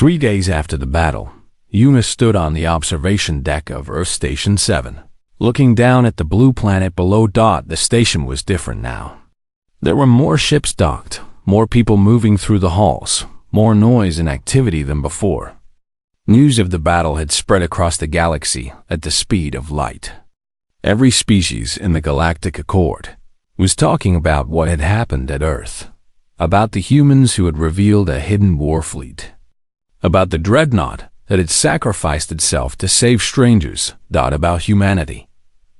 3 days after the battle, Yuna stood on the observation deck of Earth Station 7. Looking down at the blue planet below. The station was different now. There were more ships docked, more people moving through the halls, more noise and activity than before. News of the battle had spread across the galaxy at the speed of light. Every species in the Galactic Accord was talking about what had happened at Earth, about the humans who had revealed a hidden war fleet, about the dreadnought that had sacrificed itself to save strangers. About humanity.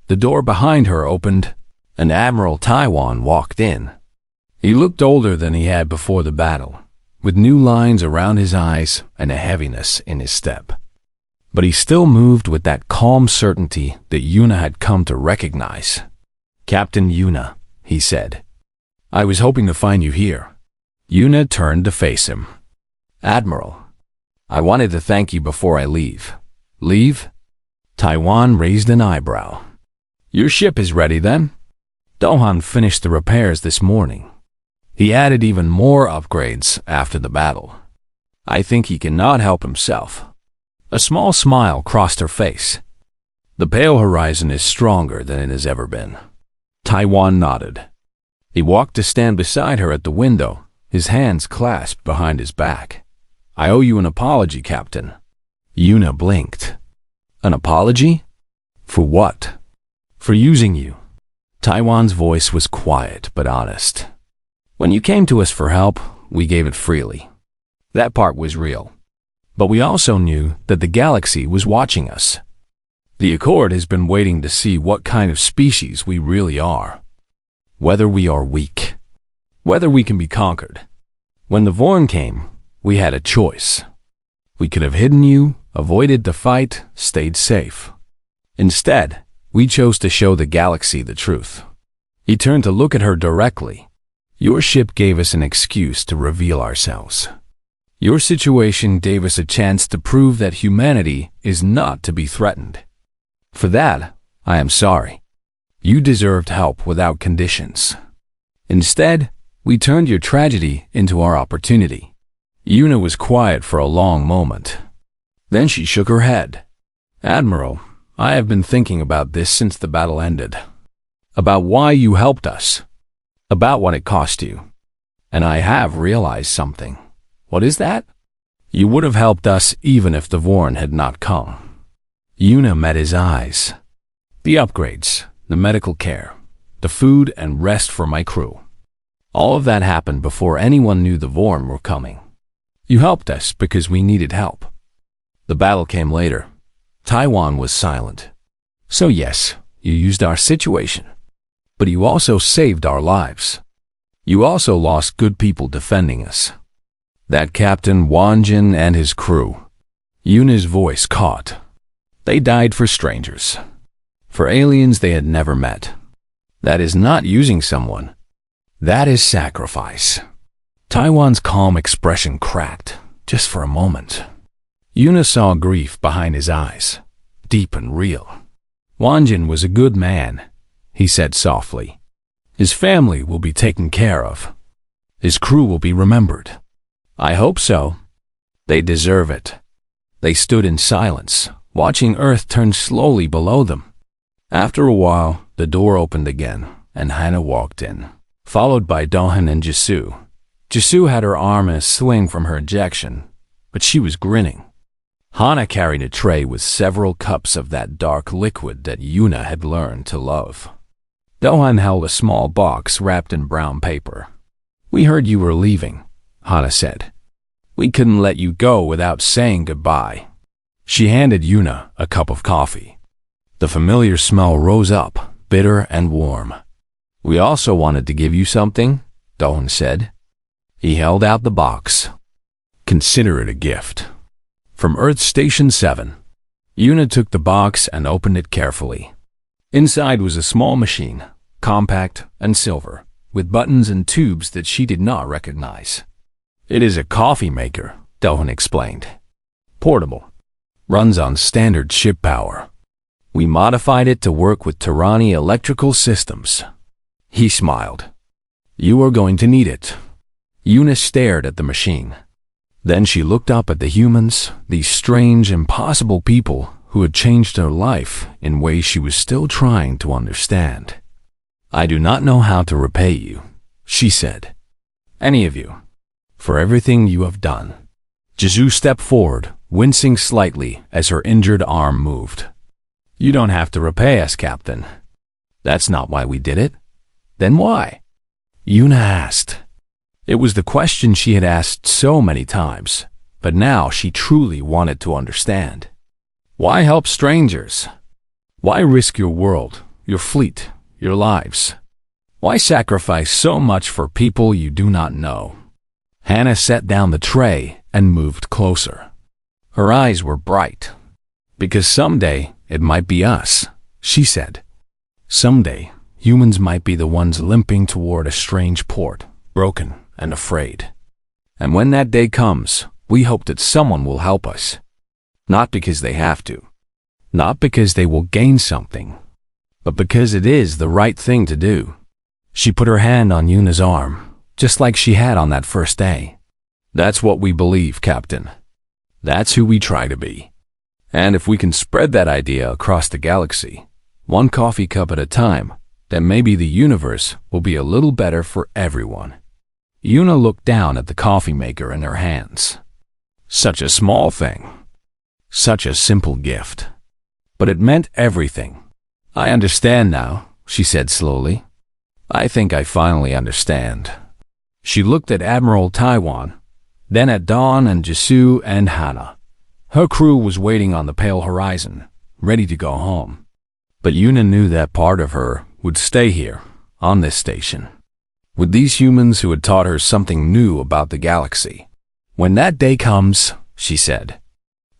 The door behind her opened, and Admiral Taiwan walked in. He looked older than he had before the battle, with new lines around his eyes and a heaviness in his step. But he still moved with that calm certainty that Yuna had come to recognize. "Captain Yuna," he said. "I was hoping to find you here." Yuna turned to face him. "Admiral, I wanted to thank you before I leave." "Leave?" Taiwan raised an eyebrow. "Your ship is ready then?" Dohan finished the repairs this morning. He added even more upgrades after the battle. "I think he cannot help himself." A small smile crossed her face. "The pale horizon is stronger than it has ever been." Taiwan nodded. He walked to stand beside her at the window, his hands clasped behind his back. "I owe you an apology, Captain." Yuna blinked. "An apology? For what?" "For using you." Taiwan's voice was quiet but honest. "When you came to us for help, we gave it freely. That part was real. But we also knew that the galaxy was watching us. The Accord has been waiting to see what kind of species we really are. Whether we are weak. Whether we can be conquered. When the Vorn came, we had a choice. We could have hidden you, avoided the fight, stayed safe. Instead, we chose to show the galaxy the truth." He turned to look at her directly. "Your ship gave us an excuse to reveal ourselves. Your situation gave us a chance to prove that humanity is not to be threatened. For that, I am sorry. You deserved help without conditions. Instead, we turned your tragedy into our opportunity." Yuna was quiet for a long moment. Then she shook her head. "Admiral, I have been thinking about this since the battle ended. About why you helped us. About what it cost you. And I have realized something." "What is that?" "You would have helped us even if the Vorn had not come." Yuna met his eyes. "The upgrades, the medical care, the food and rest for my crew. All of that happened before anyone knew the Vorn were coming. You helped us because we needed help. The battle came later." Taiwan was silent. "So yes, you used our situation. But you also saved our lives. You also lost good people defending us. That Captain Wanjin and his crew." Yuna's voice caught. "They died for strangers. For aliens they had never met. That is not using someone. That is sacrifice." Taiwan's calm expression cracked, just for a moment. Yuna saw grief behind his eyes, deep and real. "Wanjin was a good man," he said softly. "His family will be taken care of. His crew will be remembered." "I hope so. They deserve it." They stood in silence, watching Earth turn slowly below them. After a while, the door opened again, and Hannah walked in, followed by Dohan and Jisoo. Jisoo had her arm in a sling from her ejection, but she was grinning. Hana carried a tray with several cups of that dark liquid that Yuna had learned to love. Dohan held a small box wrapped in brown paper. "We heard you were leaving," Hana said. "We couldn't let you go without saying goodbye." She handed Yuna a cup of coffee. The familiar smell rose up, bitter and warm. "We also wanted to give you something," Dohan said. He held out the box. "Consider it a gift. From Earth Station 7. Yuna took the box and opened it carefully. Inside was a small machine, compact and silver, with buttons and tubes that she did not recognize. "It is a coffee maker," Dohan explained. "Portable. Runs on standard ship power. We modified it to work with Tirani electrical systems." He smiled. "You are going to need it." Yuna stared at the machine. Then she looked up at the humans, these strange, impossible people who had changed her life in ways she was still trying to understand. "I do not know how to repay you," she said. "Any of you. For everything you have done." Jizu stepped forward, wincing slightly as her injured arm moved. "You don't have to repay us, Captain. That's not why we did it." "Then why?" Yuna asked. It was the question she had asked so many times, but now she truly wanted to understand. Why help strangers? Why risk your world, your fleet, your lives? Why sacrifice so much for people you do not know? Hannah set down the tray and moved closer. Her eyes were bright. "Because someday it might be us," she said. "Someday humans might be the ones limping toward a strange port, broken and afraid. And when that day comes, we hope that someone will help us. Not because they have to. Not because they will gain something. But because it is the right thing to do." She put her hand on Yuna's arm, just like she had on that first day. "That's what we believe, Captain. That's who we try to be. And if we can spread that idea across the galaxy, one coffee cup at a time, then maybe the universe will be a little better for everyone." Yuna looked down at the coffee maker in her hands. Such a small thing. Such a simple gift. But it meant everything. "I understand now," she said slowly. "I think I finally understand." She looked at Admiral Taiwan, then at Dawn and Jisu and Hannah. Her crew was waiting on the pale horizon, ready to go home. But Yuna knew that part of her would stay here, on this station, with these humans who had taught her something new about the galaxy. "When that day comes," she said,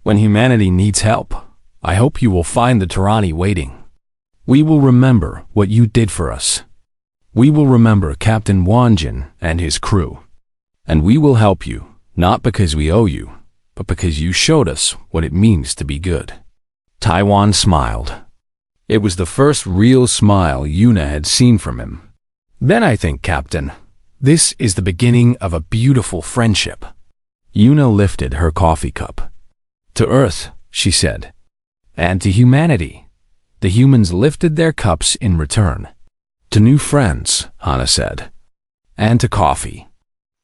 "when humanity needs help, I hope you will find the Tyranny waiting. We will remember what you did for us. We will remember Captain Wanjin and his crew. And we will help you, not because we owe you, but because you showed us what it means to be good." Taiwan smiled. It was the first real smile Yuna had seen from him. "Then I think, Captain, this is the beginning of a beautiful friendship." Yuna lifted her coffee cup. "To Earth," she said, "and to humanity." The humans lifted their cups in return. "To new friends," Hannah said, "and to coffee."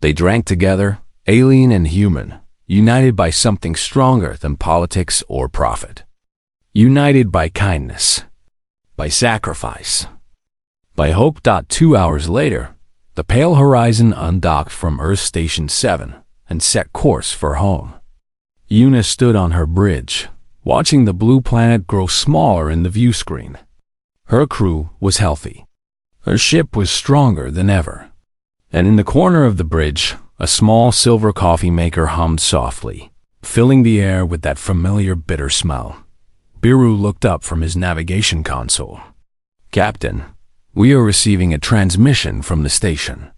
They drank together, alien and human, united by something stronger than politics or profit. United by kindness, by sacrifice, by hope. 2 hours later, the pale horizon undocked from Earth Station 7 and set course for home. Yuna stood on her bridge, watching the blue planet grow smaller in the view screen. Her crew was healthy. Her ship was stronger than ever. And in the corner of the bridge, a small silver coffee maker hummed softly, filling the air with that familiar bitter smell. Biru looked up from his navigation console. "Captain, we are receiving a transmission from the station."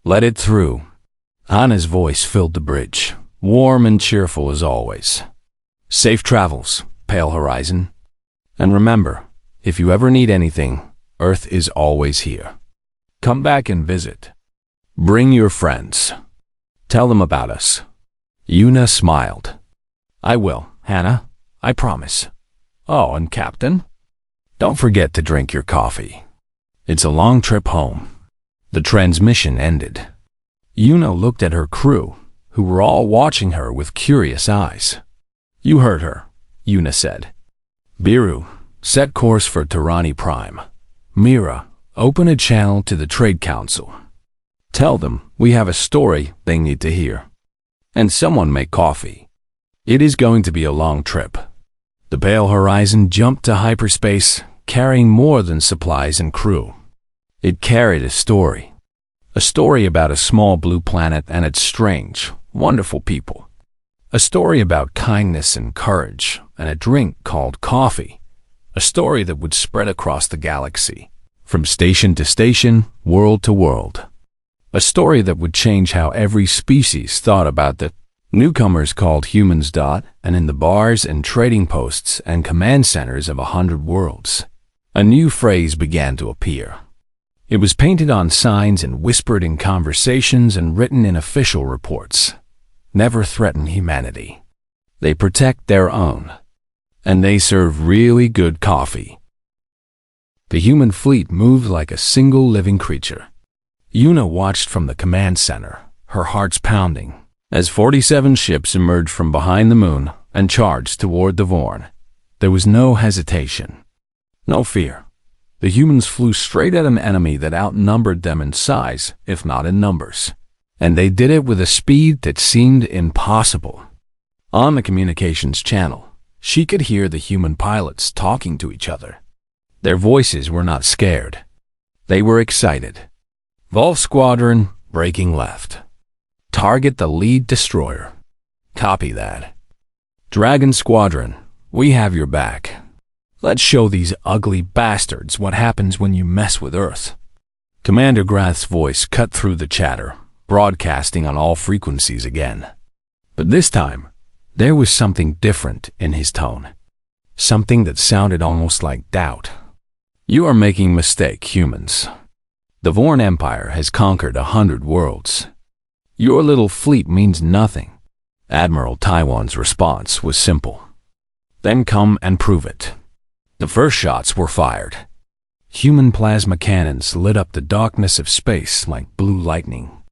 "Let it through." Hannah's voice filled the bridge, warm and cheerful as always. "Safe travels, Pale Horizon. And remember, if you ever need anything, Earth is always here. Come back and visit. Bring your friends. Tell them about us." Yuna smiled. "I will, Hannah. I promise. Oh, and Captain, don't forget to drink your coffee. It's a long trip home." The transmission ended. Yuna looked at her crew, who were all watching her with curious eyes. "You heard her," Yuna said. "Biru, set course for Tyranny Prime. Mira, open a channel to the Trade Council. Tell them we have a story they need to hear. And someone make coffee. It is going to be a long trip." The Pale Horizon jumped to hyperspace, carrying more than supplies and crew. It carried a story about a small blue planet and its strange, wonderful people. A story about kindness and courage and a drink called coffee. A story that would spread across the galaxy, from station to station, world to world. A story that would change how every species thought about the newcomers called humans. And in the bars and trading posts and command centers of 100 worlds, a new phrase began to appear. It was painted on signs and whispered in conversations and written in official reports. never threaten humanity. They protect their own. And they serve really good coffee. The human fleet moved like a single living creature. Yuna watched from the command center, her heart's pounding, as 47 ships emerged from behind the moon and charged toward the Vorn. There was no hesitation, no fear. The humans flew straight at an enemy that outnumbered them in size, if not in numbers. And they did it with a speed that seemed impossible. On the communications channel, she could hear the human pilots talking to each other. Their voices were not scared. They were excited. Wolf Squadron, breaking left. Target the lead destroyer. Copy that. Dragon Squadron, we have your back. Let's show these ugly bastards what happens when you mess with Earth. Commander Grath's voice cut through the chatter, broadcasting on all frequencies again. But this time, there was something different in his tone. Something that sounded almost like doubt. You are making a mistake, humans. The Vorn Empire has conquered 100 worlds. Your little fleet means nothing. Admiral Taiwan's response was simple. Then come and prove it. The first shots were fired. Human plasma cannons lit up the darkness of space like blue lightning.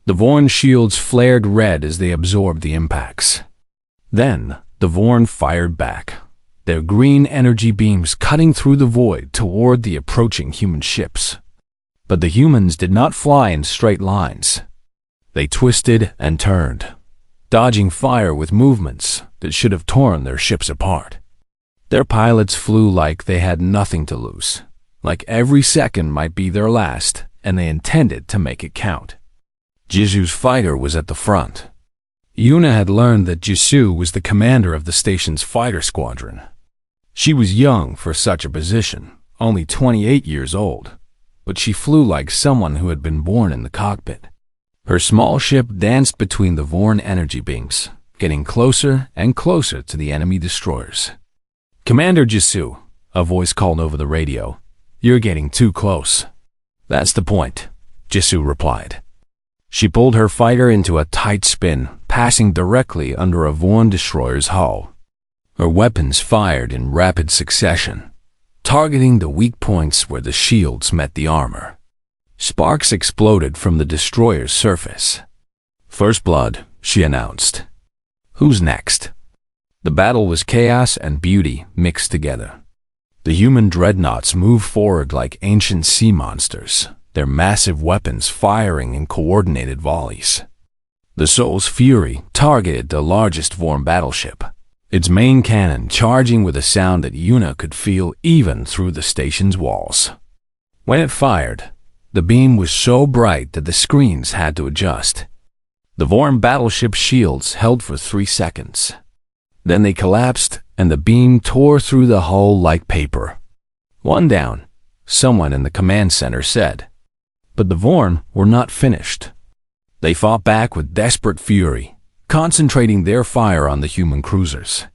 The Vorn shields flared red as they absorbed the impacts. Then, the Vorn fired back, their green energy beams cutting through the void toward the approaching human ships. But the humans did not fly in straight lines. They twisted and turned, dodging fire with movements that should have torn their ships apart. Their pilots flew like they had nothing to lose, like every second might be their last, and they intended to make it count. Jisu's fighter was at the front. Yuna had learned that Jisu was the commander of the station's fighter squadron. She was young for such a position, only 28 years old, but she flew like someone who had been born in the cockpit. Her small ship danced between the Vorn energy beams, getting closer and closer to the enemy destroyers. Commander Jisu, a voice called over the radio, you're getting too close. That's the point, Jisu replied. She pulled her fighter into a tight spin, passing directly under a Vorn destroyer's hull. Her weapons fired in rapid succession, targeting the weak points where the shields met the armor. Sparks exploded from the destroyer's surface. First blood, she announced. Who's next? The battle was chaos and beauty mixed together. The human dreadnoughts moved forward like ancient sea monsters, their massive weapons firing in coordinated volleys. The Soul's Fury targeted the largest Vorn battleship, its main cannon charging with a sound that Yuna could feel even through the station's walls. When it fired, the beam was so bright that the screens had to adjust. The Vorn battleship's shields held for 3 seconds. Then they collapsed, and the beam tore through the hull like paper. One down, someone in the command center said. But the Vorn were not finished. They fought back with desperate fury, concentrating their fire on the human cruisers.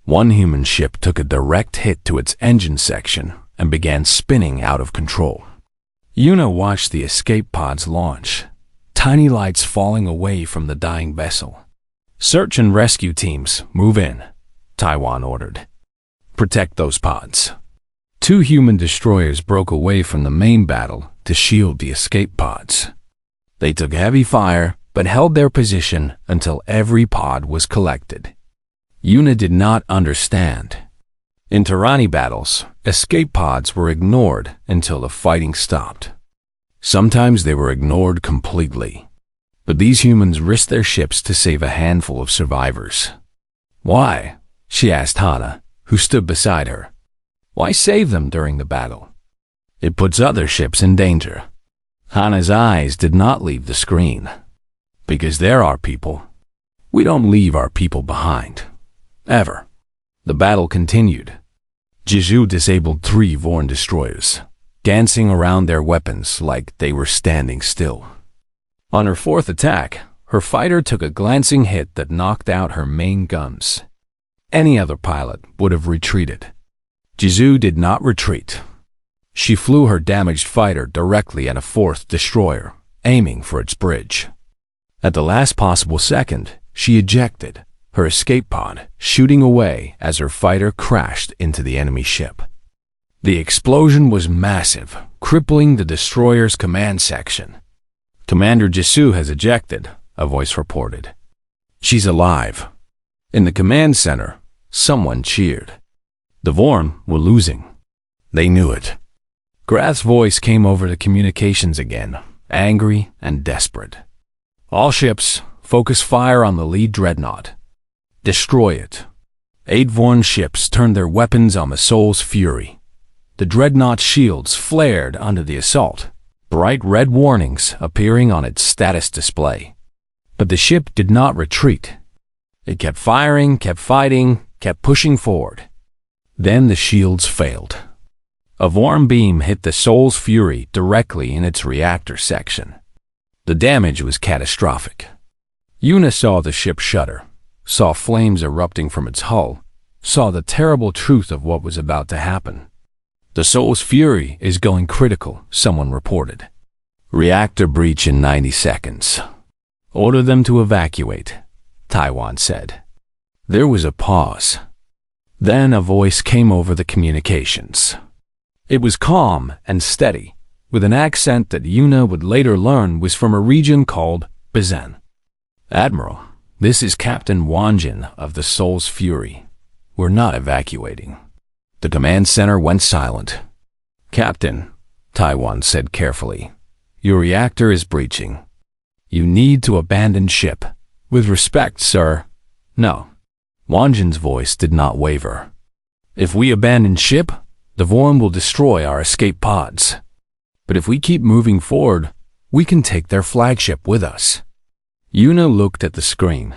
One human ship took a direct hit to its engine section and began spinning out of control. Yuna watched the escape pods launch, tiny lights falling away from the dying vessel. Search and rescue teams, move in, Taiwan ordered. Protect those pods. 2 human destroyers broke away from the main battle to shield the escape pods. They took heavy fire, but held their position until every pod was collected. Yuna did not understand. In Tyranny battles, escape pods were ignored until the fighting stopped. Sometimes they were ignored completely. But these humans risked their ships to save a handful of survivors. Why? She asked Hana, who stood beside her. Why save them during the battle? It puts other ships in danger. Hana's eyes did not leave the screen. Because there are people. We don't leave our people behind. Ever. The battle continued. Jisu disabled 3 Vorn destroyers, dancing around their weapons like they were standing still. On her 4th attack, her fighter took a glancing hit that knocked out her main guns. Any other pilot would have retreated. Jisu did not retreat. She flew her damaged fighter directly at a 4th destroyer, aiming for its bridge. At the last possible second, She ejected, her escape pod shooting away as her fighter crashed into the enemy ship. The explosion was massive, crippling the destroyer's command section. "Commander Jisoo has ejected," a voice reported. "She's alive." In the command center, someone cheered. The Vorn were losing. They knew it. Grath's voice came over the communications again, angry and desperate. "All ships, focus fire on the lead dreadnought. Destroy it." 8 Vorn ships turned their weapons on the Soul's Fury. The dreadnought's shields flared under the assault, bright red warnings appearing on its status display. But the ship did not retreat. It kept firing, kept fighting, kept pushing forward. Then the shields failed. A Vorn beam hit the Soul's Fury directly in its reactor section. The damage was catastrophic. Yuna saw the ship shudder, saw flames erupting from its hull, saw the terrible truth of what was about to happen. "The Soul's Fury is going critical," someone reported. "Reactor breach in 90 seconds. Order them to evacuate," Taiwan said. There was a pause. Then a voice came over the communications. It was calm and steady, with an accent that Yuna would later learn was from a region called Bizen. "Admiral, this is Captain Wanjin of the Soul's Fury. We're not evacuating." The command center went silent. "Captain," Taiwan said carefully, "your reactor is breaching. You need to abandon ship." "With respect, sir." "No." Wanjin's voice did not waver. "If we abandon ship, the Vorn will destroy our escape pods. But if we keep moving forward, we can take their flagship with us." Yuna looked at the screen.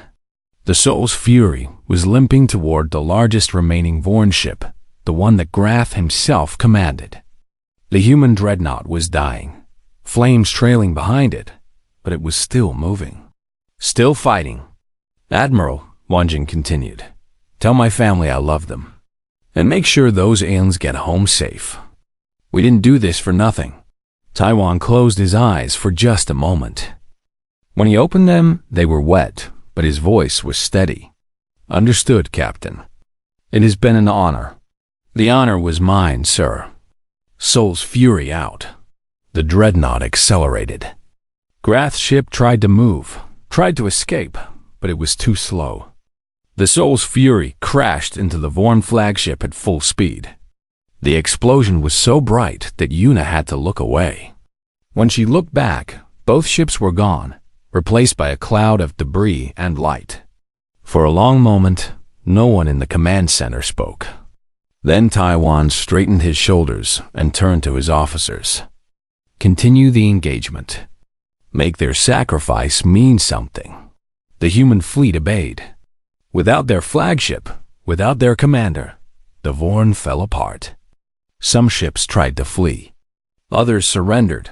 The Soul's Fury was limping toward the largest remaining Vorn ship, the one that Grath himself commanded. The human dreadnought was dying, flames trailing behind it, but it was still moving. "Still fighting." "Admiral," Wanjin continued, "tell my family I love them. And make sure those aliens get home safe. We didn't do this for nothing." Taiwan closed his eyes for just a moment. When he opened them, they were wet, but his voice was steady. "Understood, Captain. It has been an honor." "The honor was mine, sir." Soul's Fury out. The dreadnought accelerated. Grath's ship tried to move, tried to escape, but it was too slow. The Soul's Fury crashed into the Vorn flagship at full speed. The explosion was so bright that Yuna had to look away. When she looked back, both ships were gone, replaced by a cloud of debris and light. For a long moment, no one in the command center spoke. Then Taiwan straightened his shoulders and turned to his officers. "Continue the engagement. Make their sacrifice mean something." The human fleet obeyed. Without their flagship, without their commander, the Vorn fell apart. Some ships tried to flee. Others surrendered,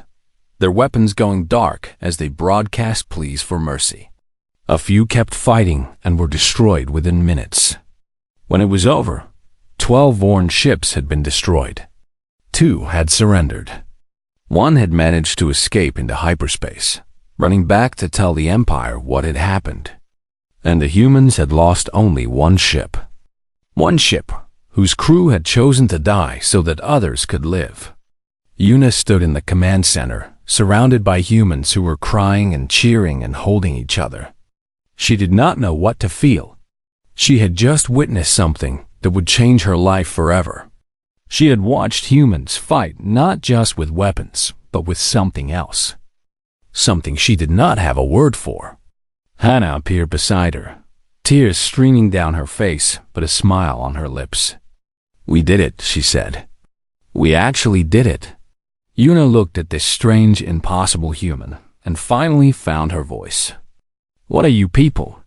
their weapons going dark as they broadcast pleas for mercy. A few kept fighting and were destroyed within minutes. When it was over, 12 Vorn ships had been destroyed. 2 had surrendered. 1 had managed to escape into hyperspace, running back to tell the Empire what had happened. And the humans had lost only 1 ship. 1 ship whose crew had chosen to die so that others could live. Yuna stood in the command center, surrounded by humans who were crying and cheering and holding each other. She did not know what to feel. She had just witnessed something that would change her life forever. She had watched humans fight not just with weapons, but with something else. Something she did not have a word for. Hannah appeared beside her, tears streaming down her face, but a smile on her lips. "We did it," she said. "We actually did it." Yuna looked at this strange, impossible human and finally found her voice. "What are you people?"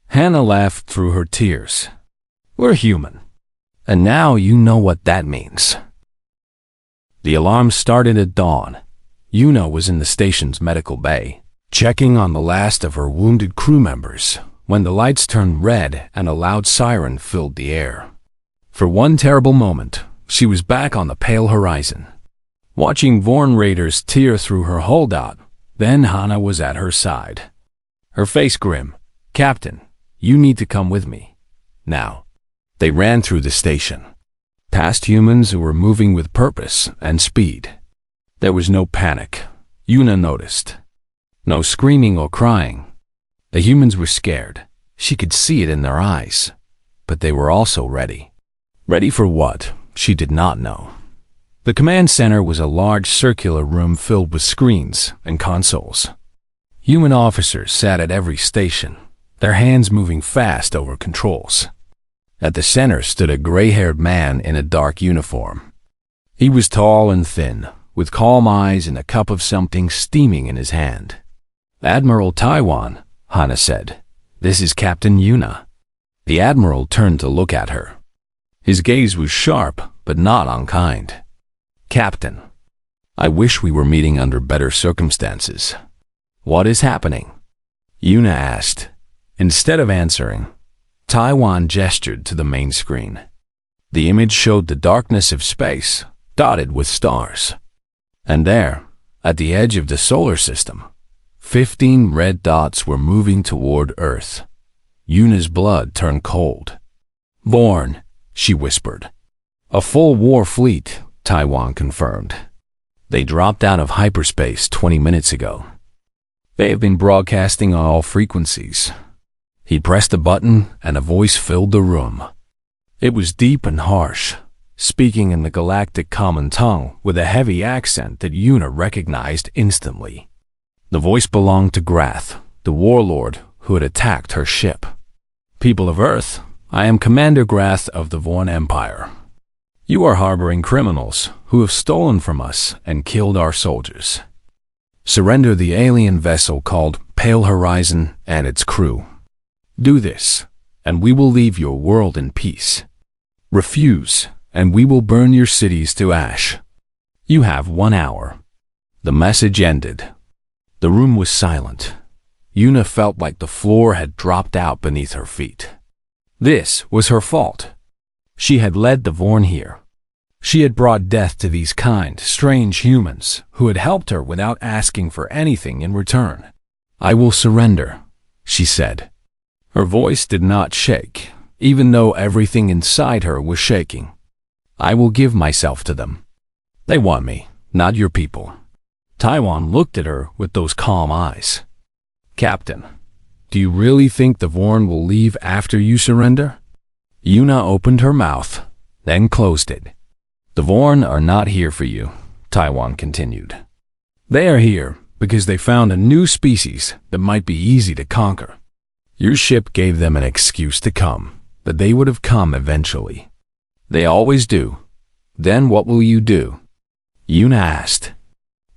Hannah laughed through her tears. "We're human. And now you know what that means." The alarm started at dawn. Yuna was in the station's medical bay, checking on the last of her wounded crew members, when the lights turned red and a loud siren filled the air. For one terrible moment, she was back on the pale horizon, watching Vorn raiders tear through her hull. Then Hannah was at her side. Her face grim. "Captain, You need to come with me. Now. They ran through the station, past humans who were moving with purpose and speed. There was no panic, Yuna noticed. No screaming or crying. The humans were scared. She could see it in their eyes. But they were also ready. Ready for what? She did not know. The command center was a large circular room filled with screens and consoles. Human officers sat at every station, their hands moving fast over controls. At the center stood a gray-haired man in a dark uniform. He was tall and thin, with calm eyes and a cup of something steaming in his hand. Admiral Taiwan, Hana said. This is Captain Yuna. The Admiral turned to look at her. His gaze was sharp, but not unkind. Captain, I wish we were meeting under better circumstances. What is happening? Yuna asked. Instead of answering, Taiwan gestured to the main screen. The image showed the darkness of space, dotted with stars. And there, at the edge of the solar system, 15 red dots were moving toward Earth. Yuna's blood turned cold. Born, she whispered. A full war fleet, Taiwan confirmed. They dropped out of hyperspace 20 minutes ago. They have been broadcasting on all frequencies. He pressed a button and a voice filled the room. It was deep and harsh, speaking in the galactic common tongue with a heavy accent that Yuna recognized instantly. The voice belonged to Grath, the warlord who had attacked her ship. People of Earth, I am Commander Grath of the Vorn Empire. You are harboring criminals who have stolen from us and killed our soldiers. Surrender the alien vessel called Pale Horizon and its crew. Do this, and we will leave your world in peace. Refuse, and we will burn your cities to ash. You have 1 hour. The message ended. The room was silent. Yuna felt like the floor had dropped out beneath her feet. This was her fault. She had led the Vorn here. She had brought death to these kind, strange humans who had helped her without asking for anything in return. I will surrender, she said. Her voice did not shake, even though everything inside her was shaking. I will give myself to them. They want me, not your people. Taiwan looked at her with those calm eyes. Captain, do you really think the Vorn will leave after you surrender? Yuna opened her mouth, then closed it. The Vorn are not here for you, Taiwan continued. They are here because they found a new species that might be easy to conquer. Your ship gave them an excuse to come, but they would have come eventually. They always do. Then what will you do? Yuna asked.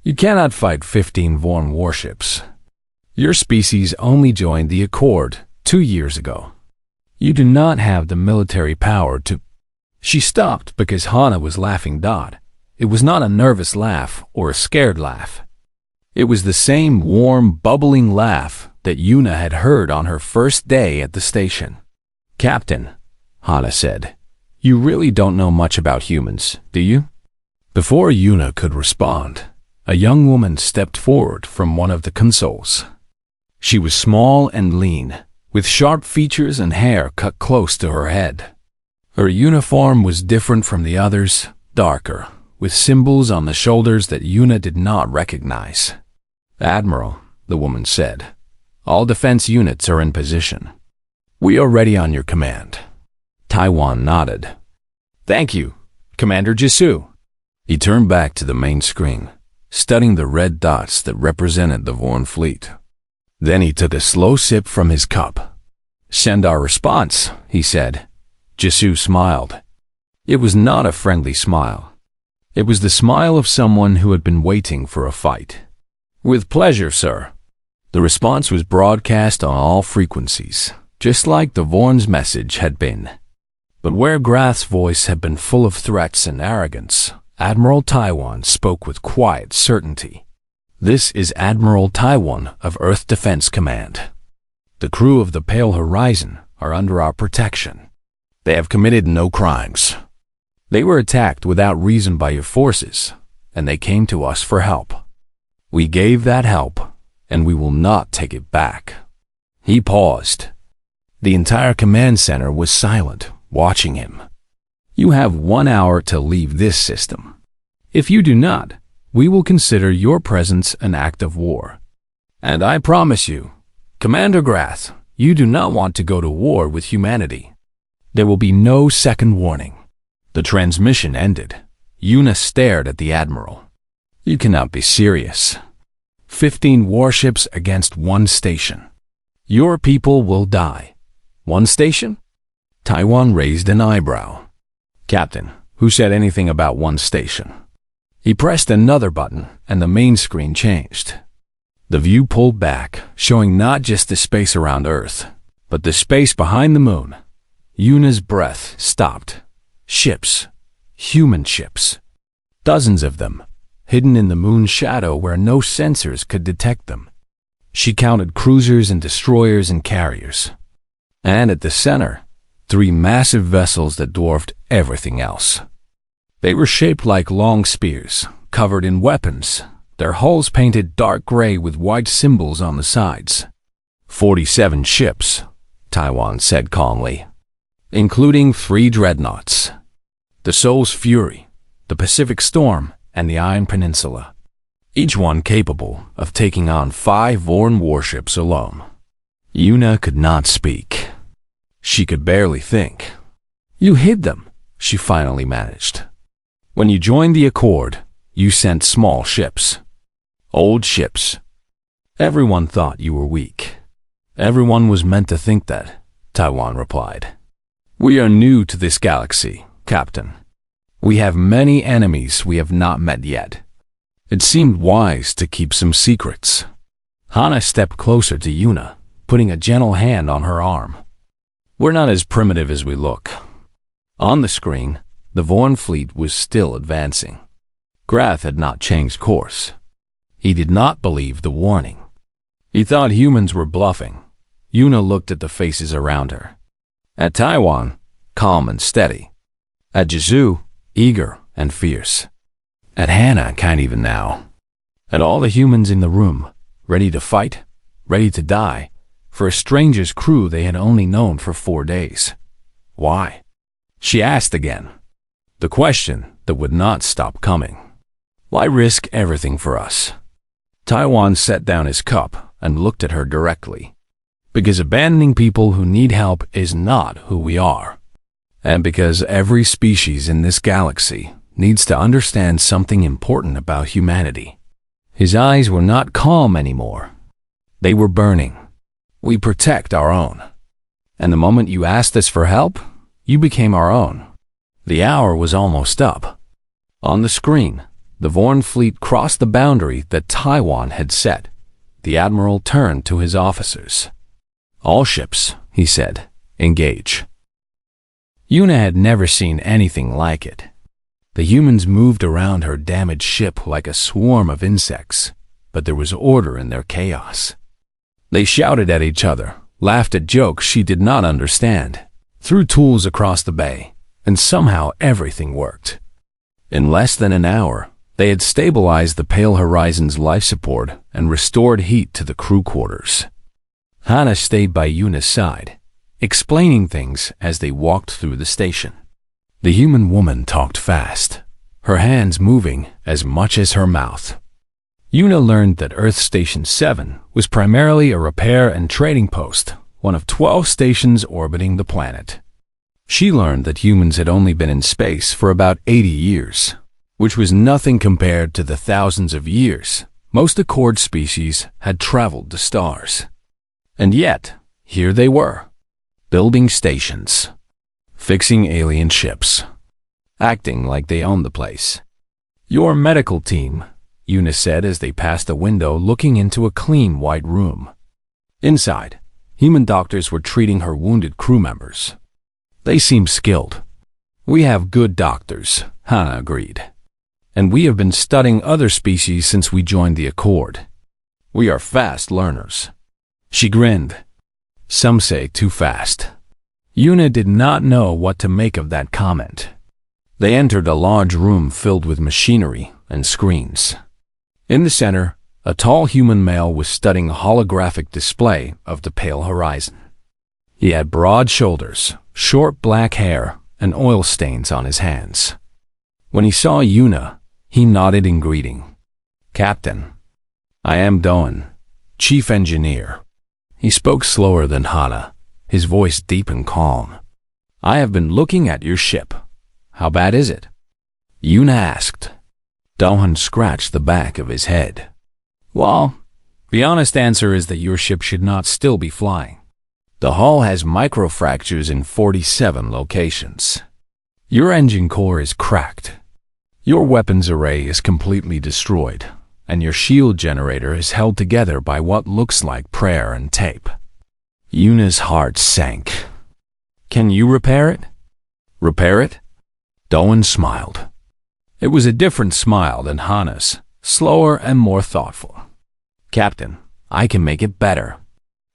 You cannot fight 15 Vorn warships. Your species only joined the Accord 2 years ago. You do not have the military power to... She stopped because Hana was laughing. It was not a nervous laugh or a scared laugh. It was the same warm, bubbling laugh that Yuna had heard on her first day at the station. Captain, Hana said, you really don't know much about humans, do you? Before Yuna could respond, a young woman stepped forward from one of the consoles. She was small and lean, with sharp features and hair cut close to her head. Her uniform was different from the others, darker, with symbols on the shoulders that Yuna did not recognize. Admiral, the woman said, all defense units are in position. We are ready on your command. Taiwan nodded. Thank you, Commander Jisoo. He turned back to the main screen, studying the red dots that represented the Vorn fleet. Then he took a slow sip from his cup. Send our response, he said. Jisoo smiled. It was not a friendly smile. It was the smile of someone who had been waiting for a fight. With pleasure, sir. The response was broadcast on all frequencies, just like the Vorn's message had been. But where Grath's voice had been full of threats and arrogance, Admiral Taiwan spoke with quiet certainty. This is Admiral Taiwan of Earth Defense Command. The crew of the Pale Horizon are under our protection. They have committed no crimes. They were attacked without reason by your forces, and they came to us for help. We gave that help, and we will not take it back. He paused. The entire command center was silent, watching him. You have 1 hour to leave this system. If you do not, we will consider your presence an act of war. And I promise you, Commander Grath, you do not want to go to war with humanity. There will be no second warning. The transmission ended. Yuna stared at the Admiral. You cannot be serious. 15 warships against 1 station. Your people will die. 1 station? Taiwan raised an eyebrow. Captain, who said anything about 1 station? He pressed another button, and the main screen changed. The view pulled back, showing not just the space around Earth, but the space behind the moon. Yuna's breath stopped. Ships. Human ships. Dozens of them, hidden in the moon's shadow where no sensors could detect them. She counted cruisers and destroyers and carriers. And at the center, 3 massive vessels that dwarfed everything else. They were shaped like long spears, covered in weapons, their hulls painted dark gray with white symbols on the sides. 47 ships, Taiwan said calmly, including 3 dreadnoughts. The Soul's Fury, the Pacific Storm, and the Iron Peninsula. Each one capable of taking on 5 Vorn warships alone. Yuna could not speak. She could barely think. You hid them, she finally managed. When you joined the Accord, you sent small ships. Old ships. Everyone thought you were weak. Everyone was meant to think that, Taiwan replied. We are new to this galaxy, Captain. We have many enemies we have not met yet. It seemed wise to keep some secrets. Hana stepped closer to Yuna, putting a gentle hand on her arm. We're not as primitive as we look. On the screen, the Vorn fleet was still advancing. Grath had not changed course. He did not believe the warning. He thought humans were bluffing. Yuna looked at the faces around her. At Taiwan, calm and steady. At Jizu, eager and fierce. At Hana, kind even now. At all the humans in the room, ready to fight, ready to die, for a stranger's crew they had only known for 4 days. Why? She asked again. The question that would not stop coming. Why risk everything for us? Taiwan set down his cup and looked at her directly. Because abandoning people who need help is not who we are. And because every species in this galaxy needs to understand something important about humanity. His eyes were not calm anymore. They were burning. We protect our own. And the moment you asked us for help, you became our own. The hour was almost up. On the screen, the Vorn fleet crossed the boundary that Taiwan had set. The Admiral turned to his officers. All ships, he said, engage. Yuna had never seen anything like it. The humans moved around her damaged ship like a swarm of insects, but there was order in their chaos. They shouted at each other, laughed at jokes she did not understand, threw tools across the bay, and somehow everything worked. In less than an hour, they had stabilized the Pale Horizon's life support and restored heat to the crew quarters. Hana stayed by Yuna's side, explaining things as they walked through the station. The human woman talked fast, her hands moving as much as her mouth. Yuna learned that Earth Station 7 was primarily a repair and trading post, one of 12 stations orbiting the planet. She learned that humans had only been in space for about 80 years, which was nothing compared to the thousands of years most Accord species had traveled to stars. And yet, here they were, building stations, fixing alien ships, acting like they owned the place. Your medical team, Yuna said as they passed a window looking into a clean white room. Inside, human doctors were treating her wounded crew members. They seemed skilled. We have good doctors, Hana agreed. And we have been studying other species since we joined the Accord. We are fast learners. She grinned. Some say too fast. Yuna did not know what to make of that comment. They entered a large room filled with machinery and screens. In the center, a tall human male was studying a holographic display of the Pale Horizon. He had broad shoulders, short black hair, and oil stains on his hands. When he saw Yuna, he nodded in greeting. "Captain, I am Doan, Chief Engineer." He spoke slower than Hana, his voice deep and calm. "I have been looking at your ship. How bad is it?" Yuna asked. Dohan scratched the back of his head. "Well, the honest answer is that your ship should not still be flying. The hull has microfractures in 47 locations. Your engine core is cracked. Your weapons array is completely destroyed, and your shield generator is held together by what looks like prayer and tape." Yuna's heart sank. "Can you repair it?" "Repair it?" Doan smiled. It was a different smile than Hana's, slower and more thoughtful. "Captain, I can make it better."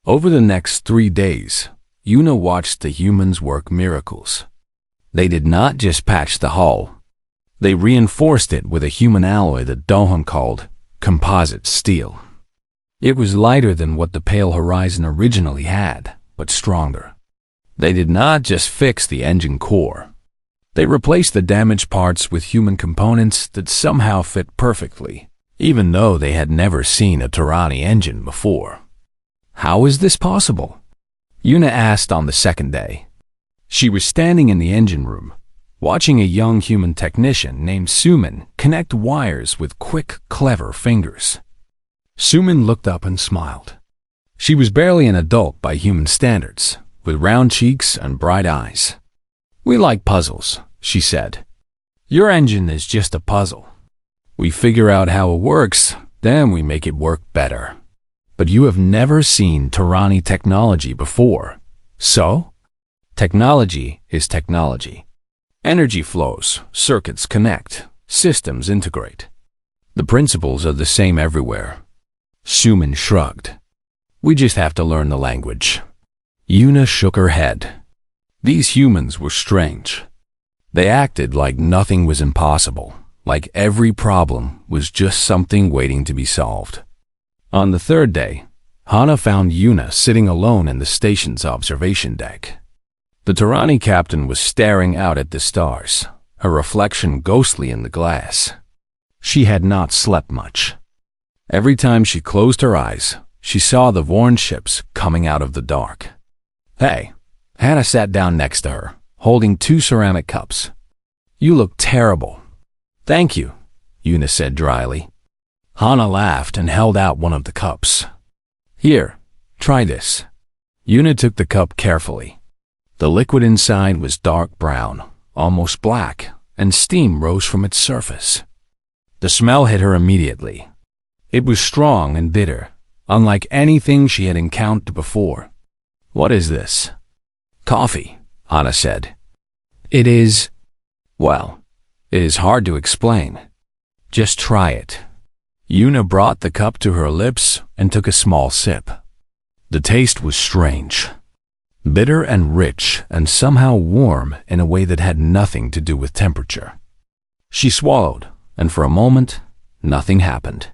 Over the next 3 days, Yuna watched the humans work miracles. They did not just patch the hull. They reinforced it with a human alloy that Dohan called composite steel. It was lighter than what the Pale Horizon originally had, but stronger. They did not just fix the engine core. They replaced the damaged parts with human components that somehow fit perfectly, even though they had never seen a Tarani engine before. "How is this possible?" Yuna asked on the second day. She was standing in the engine room, watching a young human technician named Suman connect wires with quick, clever fingers. Suman looked up and smiled. She was barely an adult by human standards, with round cheeks and bright eyes. "We like puzzles," she said. "Your engine is just a puzzle. We figure out how it works, then we make it work better. But you have never seen Tarani technology before. So? Technology is technology. Energy flows, circuits connect, systems integrate. The principles are the same everywhere." Suman shrugged. "We just have to learn the language." Yuna shook her head. These humans were strange. They acted like nothing was impossible, like every problem was just something waiting to be solved. On the third day, Hana found Yuna sitting alone in the station's observation deck. The Tarani captain was staring out at the stars, her reflection ghostly in the glass. She had not slept much. Every time she closed her eyes, she saw the Vorn ships coming out of the dark. "Hey," Hana sat down next to her, holding 2 ceramic cups. "You look terrible." "Thank you," Yuna said dryly. Hana laughed and held out one of the cups. "Here, try this." Yuna took the cup carefully. The liquid inside was dark brown, almost black, and steam rose from its surface. The smell hit her immediately. It was strong and bitter, unlike anything she had encountered before. "What is this?" "Coffee," Hana said. "It is, well, it is hard to explain. Just try it." Yuna brought the cup to her lips and took a small sip. The taste was strange. Bitter and rich and somehow warm in a way that had nothing to do with temperature. She swallowed, and for a moment, nothing happened.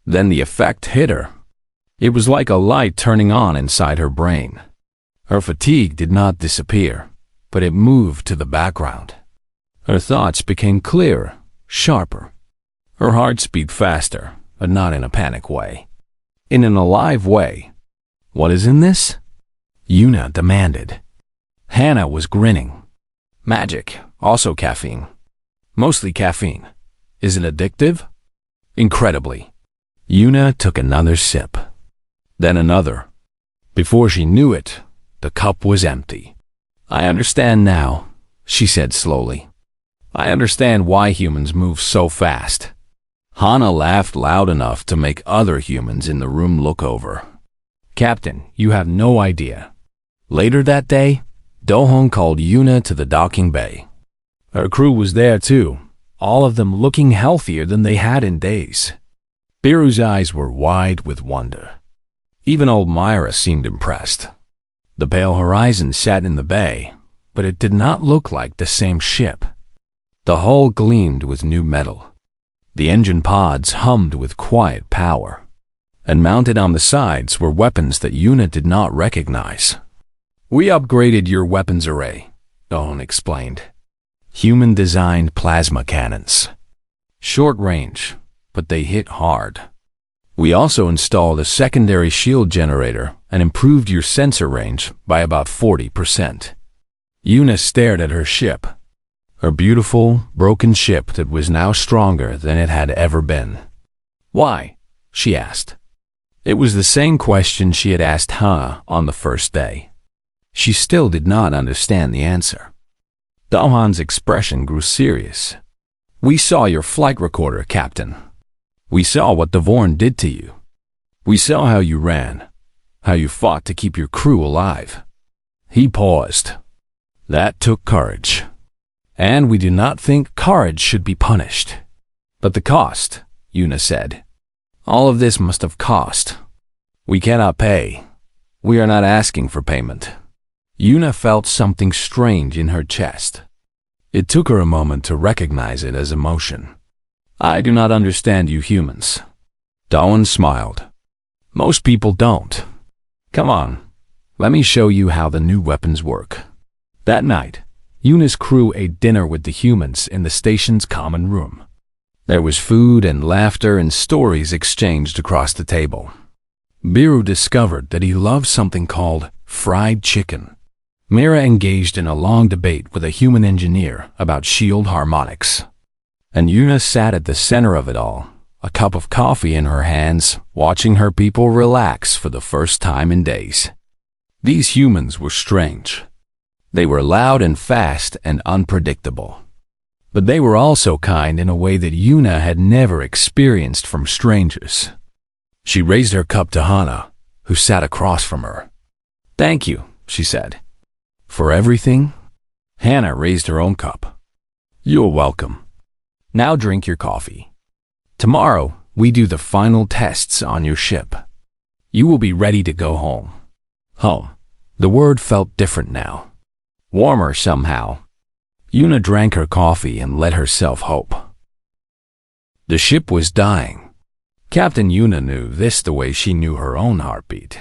Then the effect hit her. It was like a light turning on inside her brain. Her fatigue did not disappear, but it moved to the background. Her thoughts became clearer, sharper. Her heart beat faster, but not in a panic way. In an alive way. "What is in this?" Yuna demanded. Hana was grinning. "Magic, also caffeine. Mostly caffeine. Is it addictive?" "Incredibly." Yuna took another sip. Then another. Before she knew it, the cup was empty. "I understand now," she said slowly. "I understand why humans move so fast." Hana laughed loud enough to make other humans in the room look over. "Captain, you have no idea." Later that day, Dohon called Yuna to the docking bay. Her crew was there too, all of them looking healthier than they had in days. Biru's eyes were wide with wonder. Even old Myra seemed impressed. The Pale Horizon sat in the bay, but it did not look like the same ship. The hull gleamed with new metal. The engine pods hummed with quiet power. And mounted on the sides were weapons that Yuna did not recognize. We upgraded your weapons array, Dawn explained. Human-designed plasma cannons. Short range, but they hit hard. We also installed a secondary shield generator and improved your sensor range by about 40%. Una stared at her ship. Her beautiful, broken ship that was now stronger than it had ever been. Why? She asked. It was the same question she had asked Hannah on the first day. She still did not understand the answer. Dahan's expression grew serious. We saw your flight recorder, Captain. We saw what the Vorn did to you. We saw how you ran, how you fought to keep your crew alive. He paused. That took courage. And we do not think courage should be punished. But the cost, Una said. All of this must have cost. We cannot pay. We are not asking for payment. Una felt something strange in her chest. It took her a moment to recognize it as emotion. I do not understand you humans. Dawn smiled. Most people don't. Come on, let me show you how the new weapons work. That night, Una's crew ate dinner with the humans in the station's common room. There was food and laughter and stories exchanged across the table. Biru discovered that he loved something called fried chicken. Mira engaged in a long debate with a human engineer about shield harmonics. And Una sat at the center of it all, a cup of coffee in her hands, watching her people relax for the first time in days. These humans were strange. They were loud and fast and unpredictable. But they were also kind in a way that Una had never experienced from strangers. She raised her cup to Hannah, who sat across from her. Thank you, she said. For everything? Hannah raised her own cup. You're welcome. Now drink your coffee. Tomorrow, we do the final tests on your ship. You will be ready to go home. Home. The word felt different now. Warmer somehow. Una drank her coffee and let herself hope. The ship was dying. Captain Una knew this the way she knew her own heartbeat.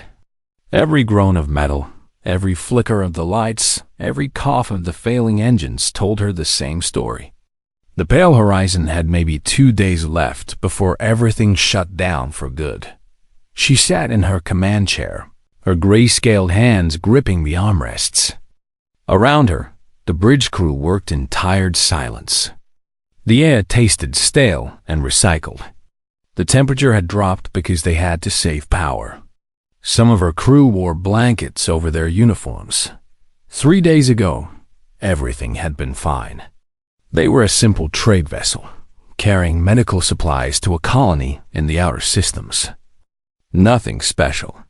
Every groan of metal, every flicker of the lights, every cough of the failing engines told her the same story. The pale horizon had maybe 2 days left before everything shut down for good. She sat in her command chair, her gray-scaled hands gripping the armrests. Around her, the bridge crew worked in tired silence. The air tasted stale and recycled. The temperature had dropped because they had to save power. Some of her crew wore blankets over their uniforms. 3 days ago, everything had been fine. They were a simple trade vessel, carrying medical supplies to a colony in the outer systems. Nothing special.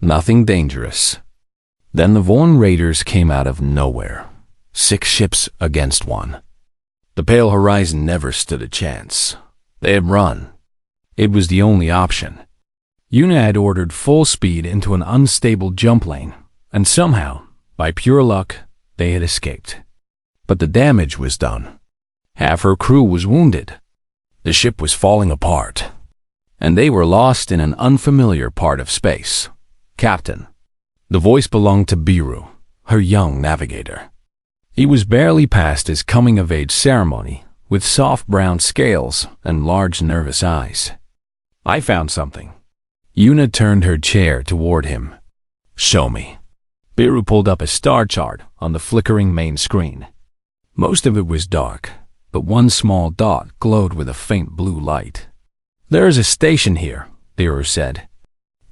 Nothing dangerous. Then the Vorn raiders came out of nowhere. 6 ships against 1. The pale horizon never stood a chance. They had run. It was the only option. Una had ordered full speed into an unstable jump lane, and somehow, by pure luck, they had escaped. But the damage was done. Half her crew was wounded. The ship was falling apart. And they were lost in an unfamiliar part of space. Captain. The voice belonged to Biru, her young navigator. He was barely past his coming-of-age ceremony, with soft brown scales and large nervous eyes. I found something. Una turned her chair toward him. Show me. Biru pulled up a star chart on the flickering main screen. Most of it was dark, but one small dot glowed with a faint blue light. There is a station here, Biru said.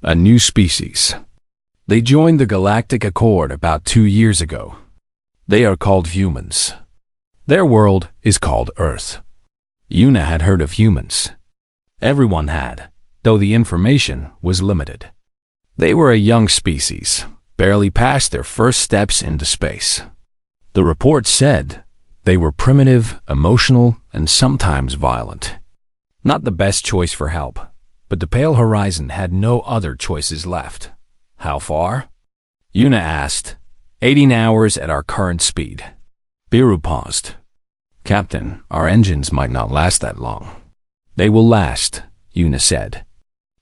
A new species. They joined the Galactic Accord about 2 years ago. They are called humans. Their world is called Earth. Una had heard of humans. Everyone had, though the information was limited. They were a young species, barely past their first steps into space. The report said they were primitive, emotional, and sometimes violent. Not the best choice for help, but the pale horizon had no other choices left. How far? Una asked. 18 hours at our current speed. Biru paused. Captain, our engines might not last that long. They will last, Una said.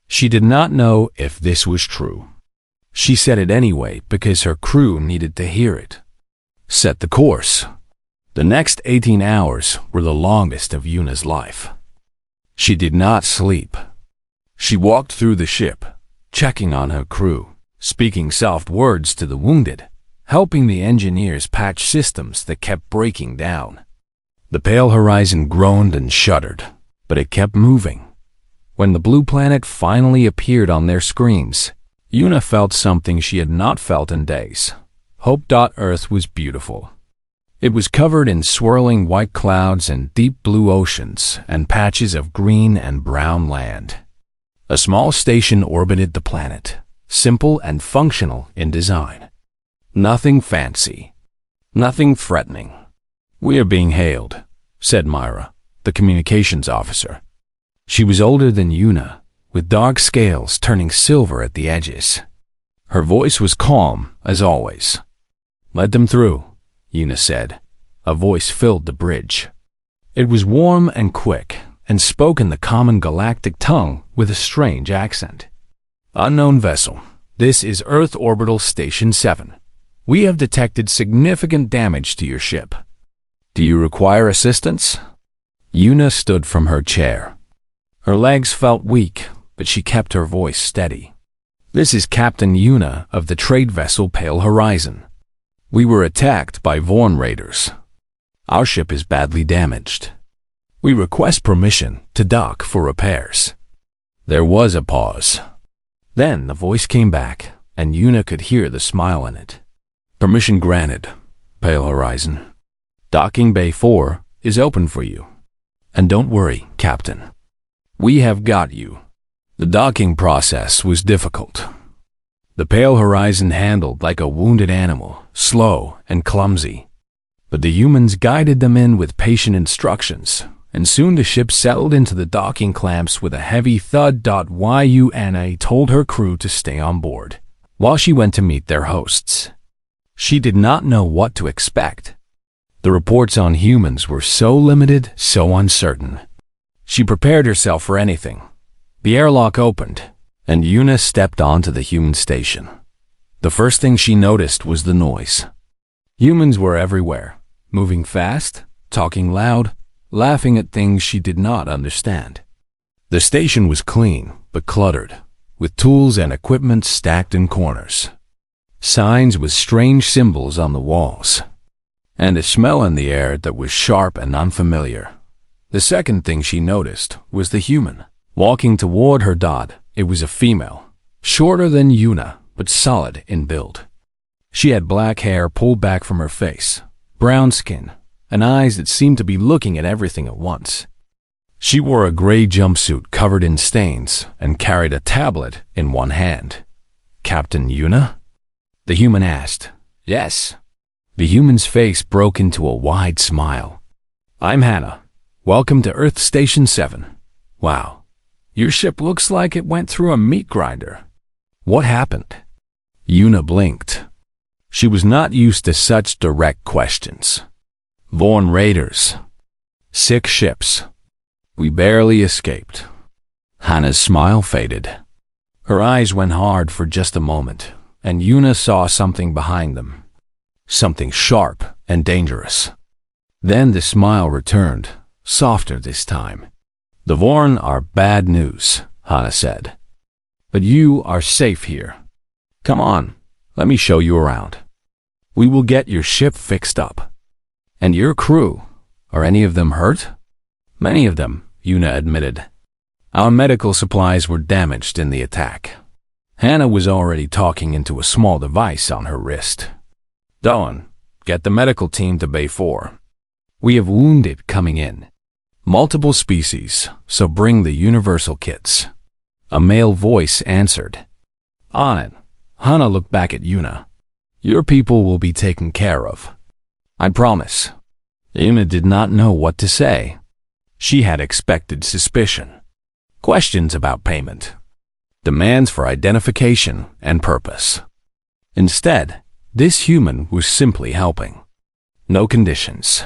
She did not know if this was true. She said it anyway because her crew needed to hear it. Set the course. The next 18 hours were the longest of Yuna's life. She did not sleep. She walked through the ship, checking on her crew, speaking soft words to the wounded, helping the engineers patch systems that kept breaking down. The pale horizon groaned and shuddered, but it kept moving. When the blue planet finally appeared on their screens, Yuna felt something she had not felt in days. Hope. Earth was beautiful. It was covered in swirling white clouds and deep blue oceans and patches of green and brown land. A small station orbited the planet, simple and functional in design. Nothing fancy. Nothing threatening. "We are being hailed," said Myra, the communications officer. She was older than Yuna, with dark scales turning silver at the edges. Her voice was calm, as always. "Let them through," Yuna said. A voice filled the bridge. It was warm and quick, and spoke in the common galactic tongue with a strange accent. "Unknown vessel. This is Earth Orbital Station 7. We have detected significant damage to your ship. Do you require assistance?" Yuna stood from her chair. Her legs felt weak, but she kept her voice steady. "This is Captain Yuna of the trade vessel Pale Horizon. We were attacked by Vorn raiders. Our ship is badly damaged. We request permission to dock for repairs." There was a pause. Then the voice came back, and Yuna could hear the smile in it. "Permission granted, Pale Horizon. Docking Bay 4 is open for you. And don't worry, Captain. We have got you." The docking process was difficult. The Pale Horizon handled like a wounded animal, slow and clumsy. But the humans guided them in with patient instructions, and soon the ship settled into the docking clamps with a heavy thud. Yuna told her crew to stay on board, while she went to meet their hosts. She did not know what to expect. The reports on humans were so limited, so uncertain. She prepared herself for anything. The airlock opened, and Yuna stepped onto the human station. The first thing she noticed was the noise. Humans were everywhere, moving fast, talking loud, laughing at things she did not understand. The station was clean, but cluttered, with tools and equipment stacked in corners. Signs with strange symbols on the walls, and a smell in the air that was sharp and unfamiliar. The second thing she noticed was the human, walking toward her. It was a female, shorter than Yuna, but solid in build. She had black hair pulled back from her face, brown skin, and eyes that seemed to be looking at everything at once. She wore a gray jumpsuit covered in stains and carried a tablet in one hand. "Captain Yuna?" the human asked. "Yes." The human's face broke into a wide smile. "I'm Hannah. Welcome to Earth Station 7. Wow. Your ship looks like it went through a meat grinder. What happened?" Yuna blinked. She was not used to such direct questions. "Vorn raiders. 6 ships. We barely escaped." Hannah's smile faded. Her eyes went hard for just a moment, and Yuna saw something behind them. Something sharp and dangerous. Then the smile returned, softer this time. "The Vorn are bad news," Hannah said. "But you are safe here. Come on, let me show you around. We will get your ship fixed up. And your crew, are any of them hurt?" "Many of them," Yuna admitted. "Our medical supplies were damaged in the attack." Hannah was already talking into a small device on her wrist. "Dawn, get the medical team to Bay 4. We have wounded coming in. Multiple species, so bring the universal kits." A male voice answered. "On it." Hannah looked back at Yuna. "Your people will be taken care of. I promise." Yuna did not know what to say. She had expected suspicion, questions about payment, demands for identification and purpose. Instead, this human was simply helping. No conditions.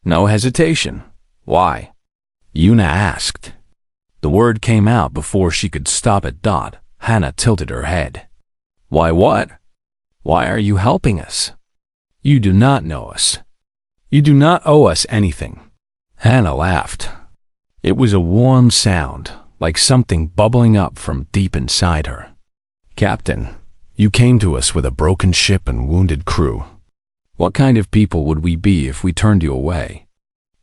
No hesitation. "Why?" Yuna asked. The word came out before she could stop it. Hannah tilted her head. Why what? Why are you helping us? You do not know us. You do not owe us anything. Hannah laughed. It was a warm sound, like something bubbling up from deep inside her. Captain, you came to us with a broken ship and wounded crew. What kind of people would we be if we turned you away?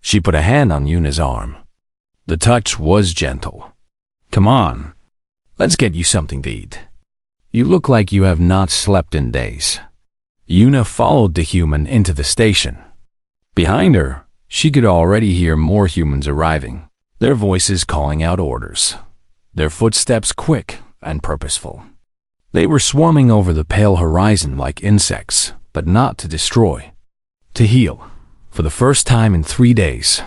She put a hand on Yuna's arm. The touch was gentle. Come on, let's get you something to eat. You look like you have not slept in days. Yuna followed the human into the station. Behind her, she could already hear more humans arriving, their voices calling out orders, their footsteps quick and purposeful. They were swarming over the pale horizon like insects, but not to destroy, to heal. For the first time in 3 days,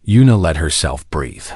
Yuna let herself breathe.